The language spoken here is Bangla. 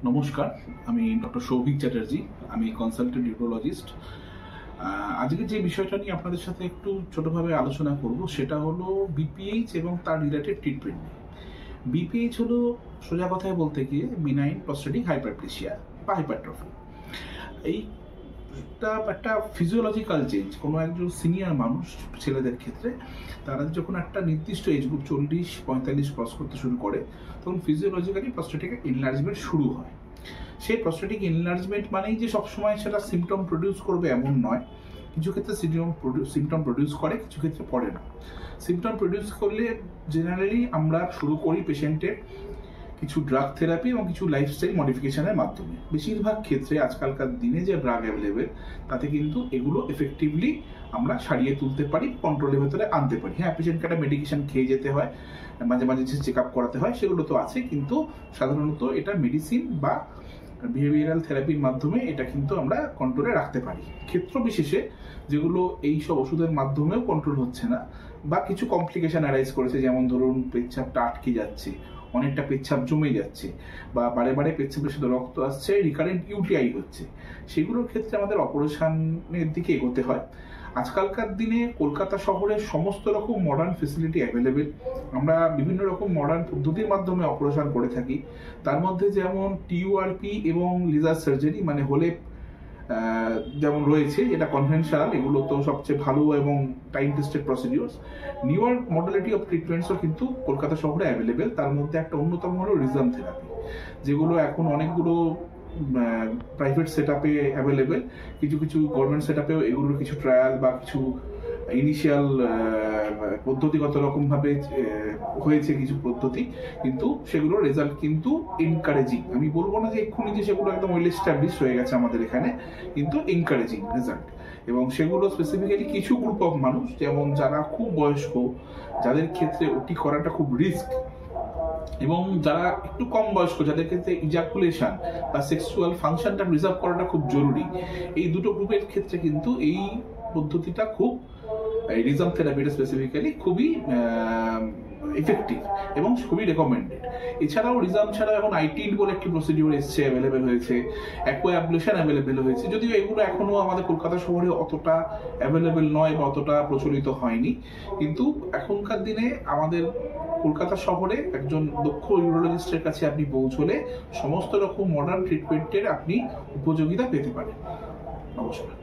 নমস্কার, আমি ডক্টর সৌভিক চ্যাটার্জি। আমি কনসালটেন্ট ইউরোলজিস্ট। আজকে যে বিষয়টা নিয়ে আপনাদের সাথে একটু ছোটভাবে আলোচনা করব সেটা হলো বিপিএইচ এবং তার রিলেটেড ট্রিটমেন্ট নিয়ে। বিপিএইচ হলো সোজা কথায় বলতে গিয়ে বিনাইন প্রস্টেটিক হাইপারপ্লেসিয়া বা হাইপারট্রফি। এইটা একটা ফিজিওলজিক্যাল চেঞ্জ। কোনো একজন সিনিয়র মানুষ ছেলেদের ক্ষেত্রে তারা যখন একটা নির্দিষ্ট এজ গ্রুপ 40-45 ক্রস করতে শুরু করে তখন ফিজিওলজিক্যালি প্রস্টেটিক এনলার্জমেন্ট শুরু হয়। সেই প্রস্টেটিক এনলার্জমেন্ট মানেই যে সবসময় সেটা সিমটম প্রডিউস করবে এমন নয়। কিছু ক্ষেত্রে সিমটম প্রডিউস করে, কিছু ক্ষেত্রে পড়ে না। সিমটম প্রডিউস করলে জেনারেলি আমরা শুরু করি পেশেন্টের কিছু ড্রাগ থেরাপি এবং কিছু লাইফস্টাইল মডিফিকেশনের মাধ্যমে। বেশিরভাগ ক্ষেত্রে আজকালকার দিনে যে ড্রাগ অ্যাভেলেবেল তাতে কিন্তু এগুলো এফেক্টিভলি আমরা সারিয়ে তুলতে পারি, কন্ট্রোলের ভেতরে আনতে পারি। হ্যাঁ, পেশেন্টকে একটা মেডিকেশন খেয়ে যেতে হয়, মাঝে মাঝে যে চেক আপ করাতে হয় সেগুলো তো আছে, কিন্তু সাধারণত এটা মেডিসিন বা বিহেভিয়ারাল থেরাপির মাধ্যমে এটা কিন্তু আমরা কন্ট্রোলে রাখতে পারি। ক্ষেত্র বিশেষে যেগুলো এই সব ওষুধের মাধ্যমেও কন্ট্রোল হচ্ছে না বা কিছু কমপ্লিকেশন অ্যারাইজ করেছে, যেমন ধরুন পেচ্ছাপটা আটকে যাচ্ছে, অনেকটা পেচ্ছাপ জমে যাচ্ছে বা বারে বারে পেচ্ছাপের সাথে রক্ত আসছে, রিকারেন্ট ইউটিআই হচ্ছে, সেগুলোর ক্ষেত্রে আমাদের অপারেশনের দিকে এগোতে হয়। আজকালকার দিনে কলকাতা শহরে সমস্ত রকম মডার্ন ফেসিলিটি অ্যাভেলেবেল। আমরা বিভিন্ন রকম মডার্ন পদ্ধতির মাধ্যমে অপারেশন করে থাকি। তার মধ্যে যেমন টিইউআরপি এবং লেজার সার্জারি মানে হলে যেমন রয়েছে, এটা কনভেনশনাল, এগুলো তো সবচেয়ে ভালো এবং time tested procedures. Newer modality of ট্রিটমেন্টসও কিন্তু কলকাতা শহরে অ্যাভেলেবেল। তার মধ্যে একটা অন্যতম হলো রিজম থেরাপি, যেগুলো এখন অনেকগুলো প্রাইভেট সেট আপে অ্যাভেলেবেল। কিছু কিছু গভর্নমেন্ট সেট আপেও এগুলোর কিছু ট্রায়াল বা কিছু ইনিশিয়াল পদ্ধতিগত রকমভাবে হয়েছে কিছু পদ্ধতি, কিন্তু সেগুলোর রেজাল্ট কিন্তু এনকারেজিং। আমি বলবো না যে এক্ষুনি যে সেগুলো একদম ওয়েল এস্টাবলিশ হয়ে গেছে আমাদের এখানে, কিন্তু এনকারেজিং রেজাল্ট। এবং সেগুলো স্পেসিফিক্যালি কিছু গ্রুপ অফ মানুষ, যেমন যারা খুব বয়স্ক, যাদের ক্ষেত্রে ওটি করাটা খুব রিস্ক, এবং যারা একটু কম বয়স্ক, যাদের ক্ষেত্রে ইজাকুলেশন বা সেক্সুয়াল ফাংশনটা রিজার্ভ করাটা খুব জরুরি, এই দুটো গ্রুপের ক্ষেত্রে কিন্তু এই পদ্ধতিটা খুব, রিজম থেরাপিটা স্পেসিফিক্যালি খুবই ইফেক্টিভ এবং খুবই রেকমেন্ডেড। এছাড়াও রিজম ছাড়াও এখন আইটিন বলে একটি প্রসিডিউর এসছে, অ্যাভেলেবেল হয়েছে, অ্যাকুয়াবলেশন অ্যাভেলেবেল হয়েছে, যদিও এগুলো এখনো আমাদের কলকাতা শহরে অতটা অ্যাভেলেবেল নয় বা অতটা প্রচলিত হয়নি। কিন্তু এখনকার দিনে আমাদের কলকাতা শহরে একজন দক্ষ ইউরোলজিস্টের কাছে আপনি পৌঁছলে সমস্ত রকম মডার্ন ট্রিটমেন্টের আপনি উপযোগিতা পেতে পারেন। নমস্কার।